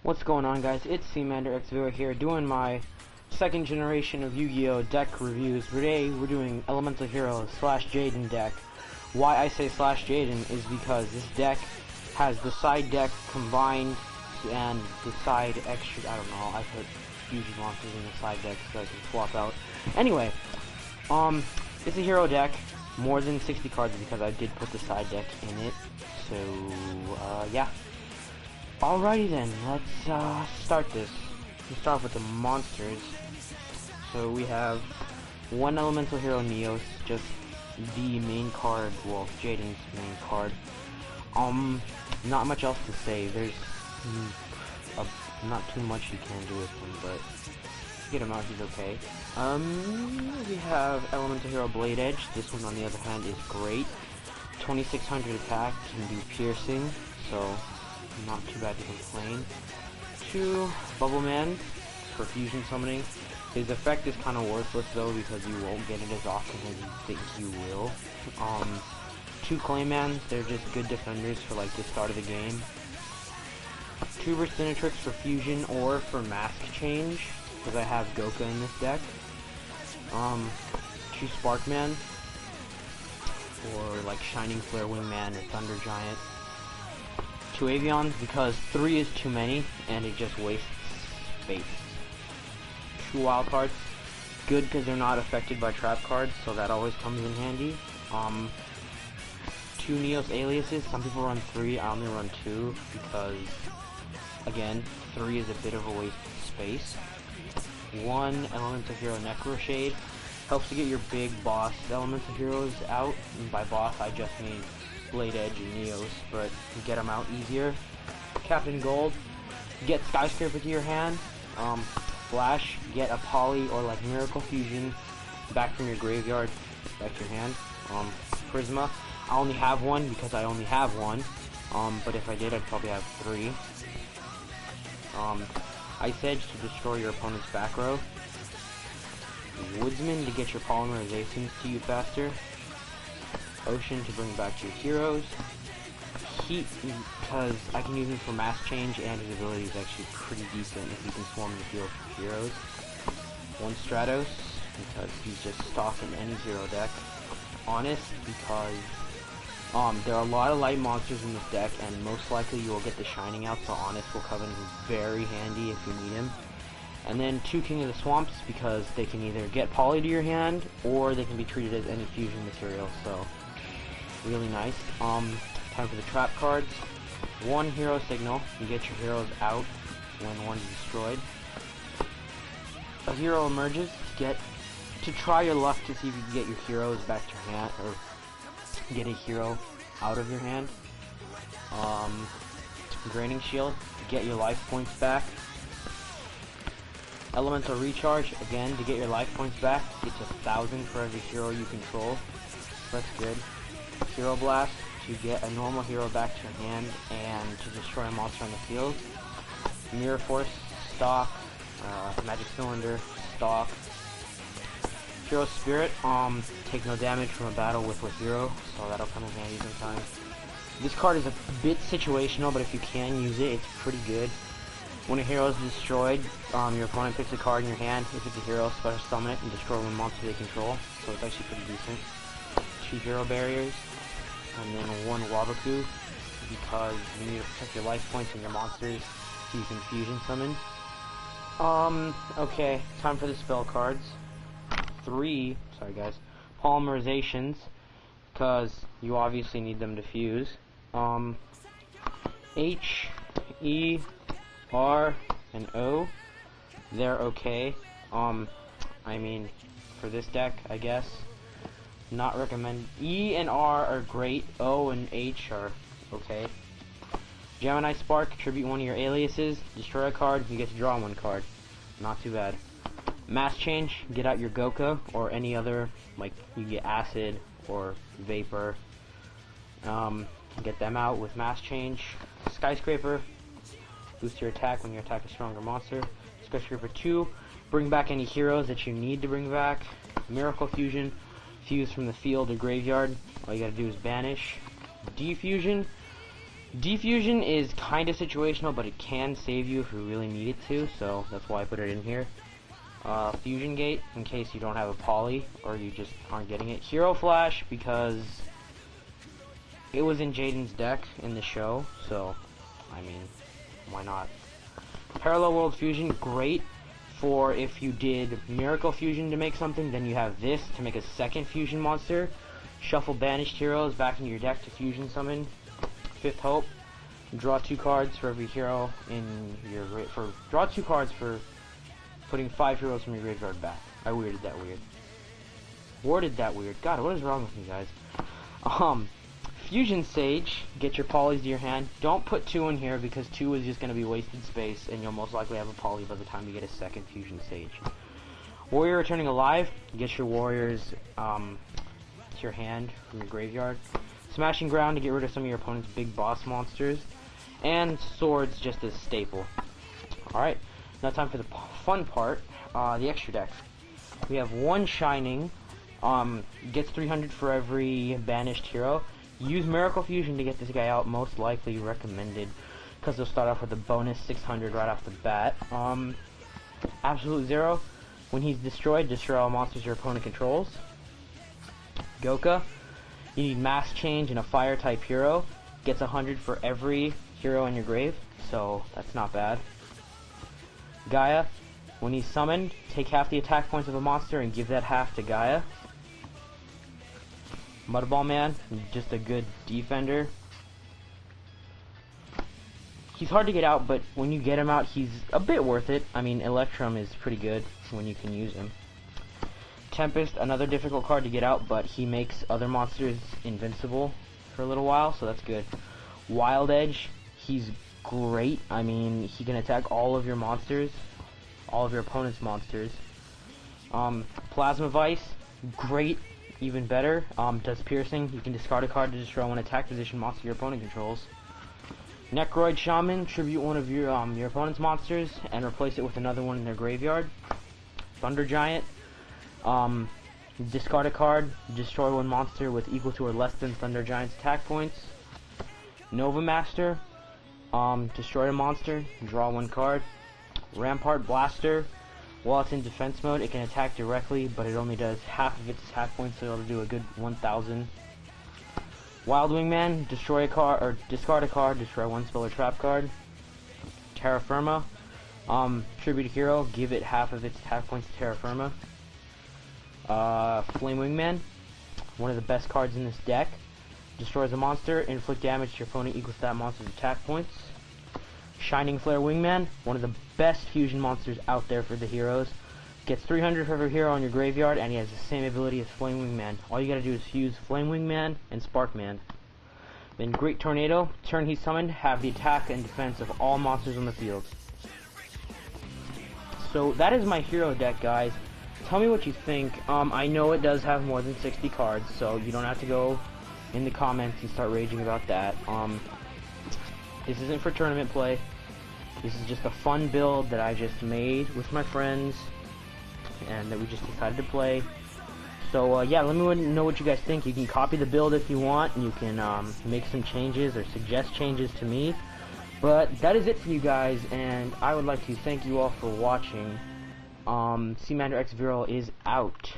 What's going on, guys? It's Seamander X0 here doing my second generation of Yu-Gi-Oh deck reviews. Today we're doing Elemental Hero / Jaden deck. Why I say / Jaden is because this deck has the side deck combined and the side extra. I don't know, I put fusion monsters in the side deck so I can swap out. Anyway, it's a hero deck, more than 60 cards because I did put the side deck in it. So yeah. Alrighty then, let's start this. Let's start off with the monsters. So we have one Elemental Hero Neos, just the main card, well, Jaden's main card. Not much else to say. There's not too much you can do with him, but get him out, he's okay. We have Elemental Hero Blade Edge. This one, on the other hand, is great. 2600 attack, can do piercing, so not too bad to complain. 2 Bubble Man for fusion summoning. His effect is kind of worthless though because you won't get it as often as you think you will. 2 Claymans, they're just good defenders for like the start of the game. 2 Burstinatrix for fusion or for mask change because I have Goka in this deck. 2 Sparkman for like Shining Flare Wingman or Thunder Giant. 2 Avions because 3 is too many and it just wastes space. 2 wild cards, good because they're not affected by trap cards, so that always comes in handy. 2 Neos aliases. Some people run 3, I only run 2 because again 3 is a bit of a waste of space. 1 Elemental Hero Necro Shade helps to get your big boss Elemental Heroes out, and by boss I just mean Blade Edge and Neos, but you get them out easier. Captain Gold, get Skyscraper to your hand. Flash, get a Poly or like Miracle Fusion back from your graveyard back to your hand. Prisma, I only have 1 because I only have 1. But if I did, I'd probably have 3. Ice Edge to destroy your opponent's back row. Woodsman to get your polymerizations to you faster. Ocean to bring back your heroes. Heat because I can use him for mass change and his ability is actually pretty decent if you can swarm the field for heroes. 1 Stratos because he's just stock in any hero deck. Honest because there are a lot of light monsters in this deck and most likely you will get the Shining out, so Honest will come in very handy if you need him. And then 2 King of the Swamps because they can either get Poly to your hand or they can be treated as any fusion material, so really nice. Time for the trap cards. 1 Hero Signal, you get your heroes out when one's destroyed. A hero emerges to try your luck to see if you can get your heroes back to your hand, or get a hero out of your hand. Draining Shield, to get your life points back. Elemental Recharge, again, to get your life points back. It's 1,000 for every hero you control. That's good. Hero Blast, to get a normal hero back to your hand and to destroy a monster on the field. Mirror Force, stock. Magic Cylinder, stock. Hero Spirit, take no damage from a battle with hero, so that'll come in handy sometimes. This card is a bit situational, but if you can use it, it's pretty good. When a hero is destroyed, your opponent picks a card in your hand. If it's a hero, special summon it and destroy one monster they control, so it's actually pretty decent. 2 Hero Barriers, and then 1 Wabaku, because you need to protect your life points and your monsters so you can fusion summon. Okay, time for the spell cards. 3, sorry guys, polymerizations, because you obviously need them to fuse. H, E, R, and O, they're okay. I mean, for this deck, I guess. Not recommend. E and R are great. O and H are okay. Gemini Spark, contribute 1 of your aliases, destroy a card, you get to draw 1 card. Not too bad. Mass Change, get out your Goka or any other, like you get Acid or Vapor. Get them out with Mass Change. Skyscraper, boost your attack when you attack a stronger monster. Skyscraper 2, bring back any heroes that you need to bring back. Miracle Fusion, fuse from the field or graveyard. All you gotta do is banish. Defusion, Defusion is kind of situational, but it can save you if you really need it to, so that's why I put it in here. Fusion Gate, in case you don't have a poly, or you just aren't getting it. Hero Flash, because it was in Jaden's deck in the show, so, I mean, why not? Parallel World Fusion, great for if you did Miracle Fusion to make something, then you have this to make a second fusion monster. Shuffle banished heroes back into your deck to fusion summon. Fifth Hope, draw 2 cards for every hero in your draw 2 cards for putting 5 heroes from your graveyard back. I worded that weird. God, what is wrong with me, guys? Fusion Sage, get your polys to your hand. Don't put 2 in here because 2 is just going to be wasted space, and you'll most likely have a poly by the time you get a second Fusion Sage. Warrior Returning Alive, get your warriors to your hand from your graveyard. Smashing Ground to get rid of some of your opponent's big boss monsters. And Swords just as staple. Alright, now time for the fun part, the extra deck. We have 1 Shining, gets 300 for every banished hero. Use Miracle Fusion to get this guy out, most likely recommended, because they'll start off with a bonus 600 right off the bat. Absolute Zero, when he's destroyed, destroy all monsters your opponent controls. Goka, you need Mass Change and a Fire type hero. Gets 100 for every hero in your grave, so that's not bad. Gaia, when he's summoned, take half the attack points of a monster and give that half to Gaia. Mudball Man, just a good defender. He's hard to get out, but when you get him out, he's a bit worth it. I mean, Electrum is pretty good when you can use him. Tempest, another difficult card to get out, but he makes other monsters invincible for a little while, so that's good. Wild Edge, he's great. I mean, he can attack all of your monsters, all of your opponent's monsters. Plasma Vice, great, even better. Does piercing. You can discard a card to destroy one attack position monster your opponent controls. Necroid Shaman, tribute one of your opponent's monsters and replace it with another one in their graveyard. Thunder Giant, discard a card, destroy one monster with equal to or less than Thunder Giant's attack points. Nova Master, destroy a monster, draw 1 card. Rampart Blaster, while it's in defense mode, it can attack directly, but it only does half of its attack points, so it'll do a good 1,000. Wild Wingman, destroy a card, or discard a card, destroy 1 spell or trap card. Terra Firma, tribute a hero, give it half of its attack points to Terra Firma. Flame Wingman, one of the best cards in this deck. Destroys a monster, inflict damage to your opponent equals to that monster's attack points. Shining Flare Wingman, one of the best fusion monsters out there for the heroes. Gets 300 for every hero on your graveyard, and he has the same ability as Flame Wingman. All you gotta do is fuse Flame Wingman and Sparkman. Then Great Tornado, turn he's summoned, have the attack and defense of all monsters on the field. So that is my hero deck, guys. Tell me what you think. I know it does have more than 60 cards, so you don't have to go in the comments and start raging about that. This isn't for tournament play. This is just a fun build that I just made with my friends and that we just decided to play. So yeah, let me know what you guys think. You can copy the build if you want, and you can make some changes or suggest changes to me. But that is it for you guys, and I would like to thank you all for watching. Seamander X Viral is out.